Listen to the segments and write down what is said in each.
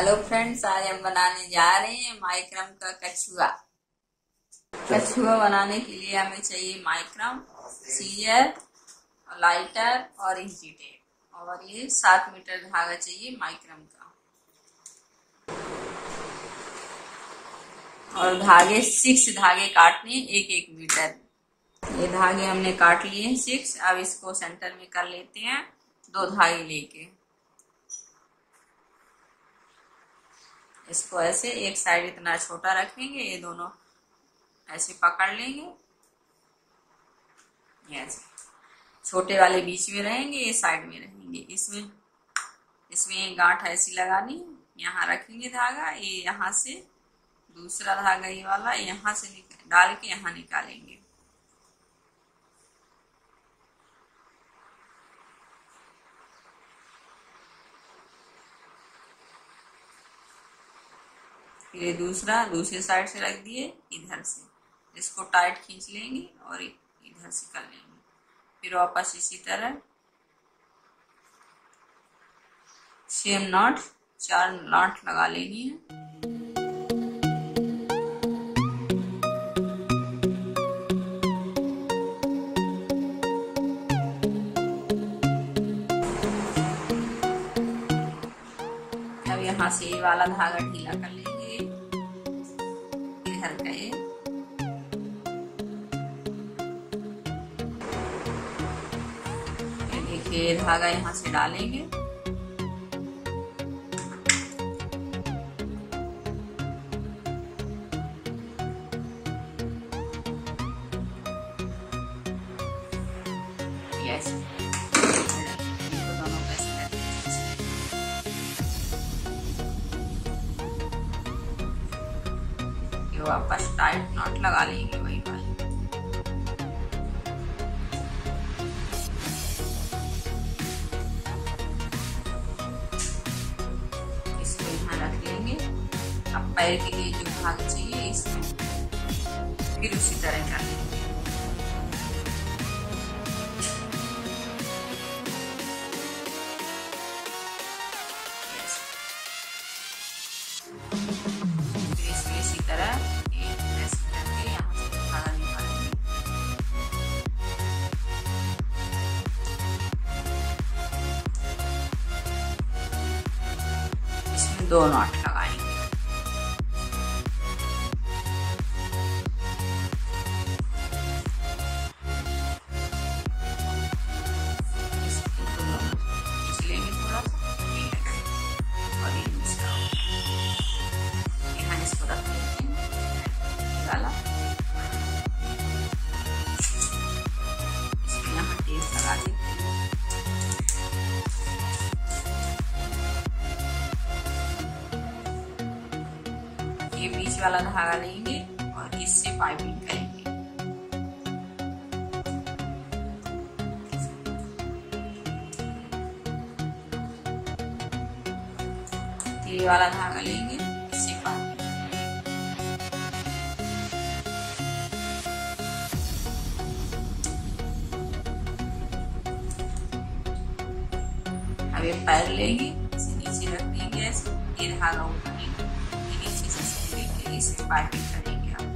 Hello friends, आज हम बनाने जा रहे हैं माइक्रम का कछुआ। कछुआ बनाने के लिए हमें चाहिए माइक्रम, सीजर, लाइटर और इंची टेप, और ये 7 मीटर धागा चाहिए माइक्रम का। और धागे 6 धागे काटने, 1-1 मीटर। ये धागे हमने काट लिए हैं 6। अब इसको सेंटर में कर लेते हैं 2 धागे लेके। इसको ऐसे एक साइड इतना छोटा रखेंगे, ये दोनों ऐसे पकड़ लेंगे, ऐसे छोटे वाले बीच में रहेंगे, ये साइड में रहेंगे। इसमें गांठ ऐसी लगानी, यहाँ रखेंगे धागा, ये यहाँ से दूसरा धागा ये वाला यहाँ से डाल के यहाँ निकालेंगे। फिर दूसरे साइड से रख दिए, इधर से इसको टाइट खींच लेंगे और इधर से कर लेंगे। फिर वापस इसी तरह सेम नॉट 4 नॉट लगा लेनी है। अब यहाँ से ये वाला धागा ढीला कर लेंगे, इधर का ये देखिए धागा यहाँ से डालेंगे, यस दोनों कैसे वापस टाइट नॉट लगा लेंगे वही वाली। इसको यहाँ रख लेंगे। अब पैर के लिए जो भाग चाहिए इसमें फिर उसी तरह कर लेंगे। इसी तरह इसमें 2 नॉट लगाएंगे। खींच लेंगे थोड़ा सा और ये दूसरा यहाँ इसको रख लेते हैं, डाला इसको यहाँ टेप लगा देते हैं। ये बीच वाला धागा लेंगे और इससे पाइपिंग करेंगे। ये वाला धागा लेंगे, इससे पाइपिंग। अब ये पैर लेंगे, इसे नीचे रख देंगे ऐसे, ये धागा ऊपर नीचे से इसे पाइपिंग करेंगे। आप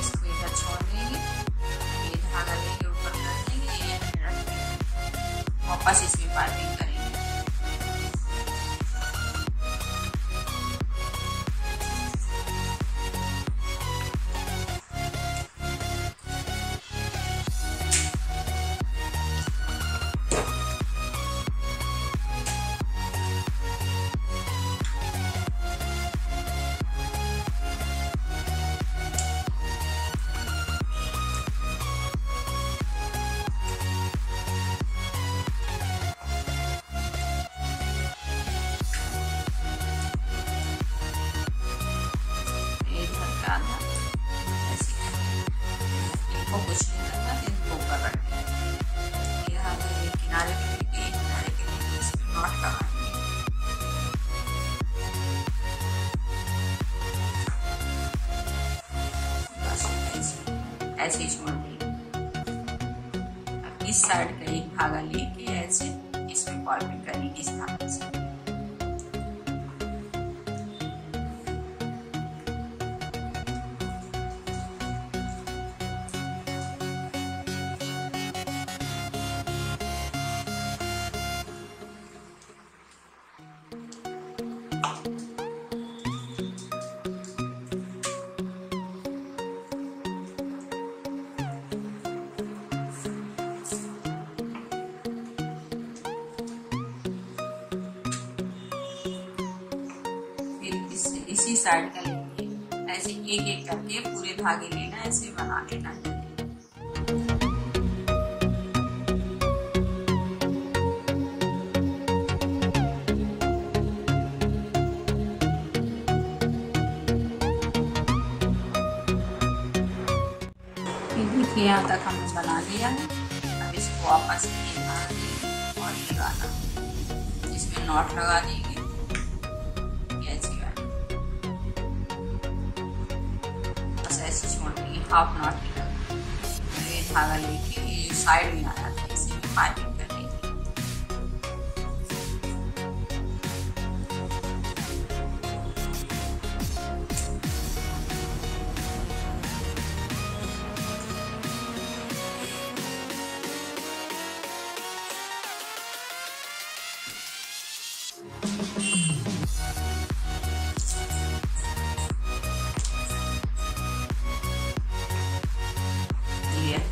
इसको इधर छोड़ देंगे, ये धागा लेंगे ऊपर कर देंगे, ये रख देंगे, वापस इसमें पाइपिंग करेंगे। ऐसे ही छोड़ देंगे। अब इस साइड का एक धागा लेके ऐसे इसमें पॉलिपिंग करेंगे इस धागे से। इसी साइड का लेंगे, ऐसे एक एक करके पूरे धागे लेना, ऐसे बना लेना है। देखिए यहाँ तक हमने बना लिया है। अब इसको वापस और ये वाला इसमें नॉट लगा देंगे। ऐसे छोड़ देंगे, हाफ नॉट की तरह। ये धागा लेके ये साइड में आया था, इसे पाइपिंग कर लेंगे।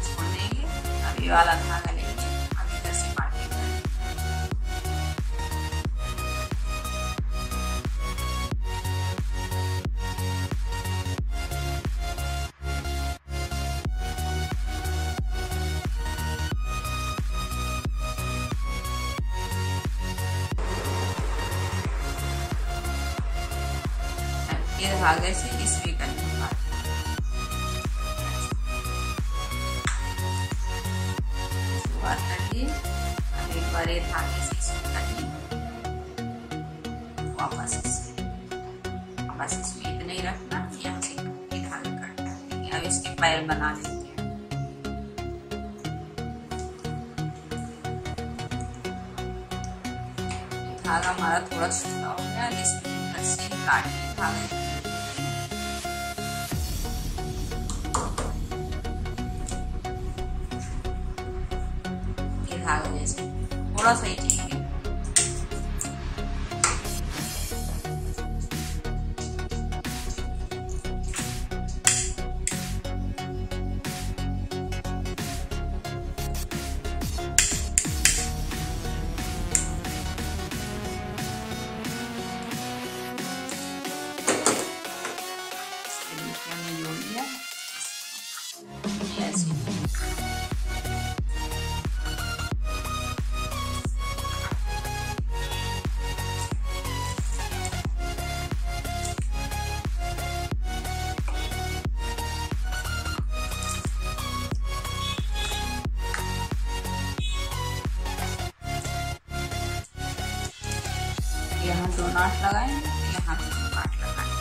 छोड़ देंगे। अब ये वाला धागा लेंगे, अब इधर से पाइपिंग करेंगे। ये धागे से इसमें करने करिए। अब एक बार ये धागे से इसको करिए, वापस इसमें इतना ही रखना, यहाँ से ये धागे कट कर देंगे। अब इसके पैर बना लेते हैं। धागा हमारा थोड़ा छोटा हो गया, इसमें रस्सी काट के धागे धागा जैसे थोड़ा सा ही चाहिए। हमने जोड़ लिया ऐसे। यहाँ दो नाट लगाएंगे, यहाँ दो नाट लगाएंगे।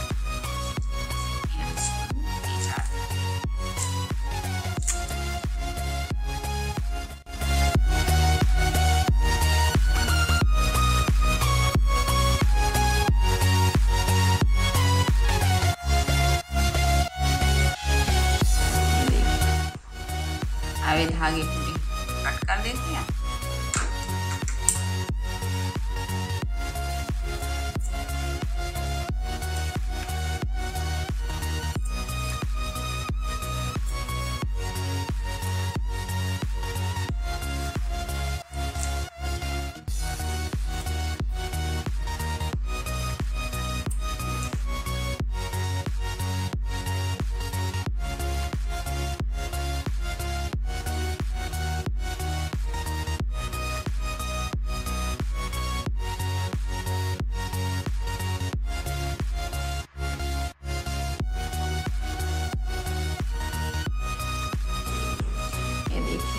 अब धागे पूरे कट कर देते हैं।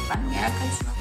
बन गया कछुआ।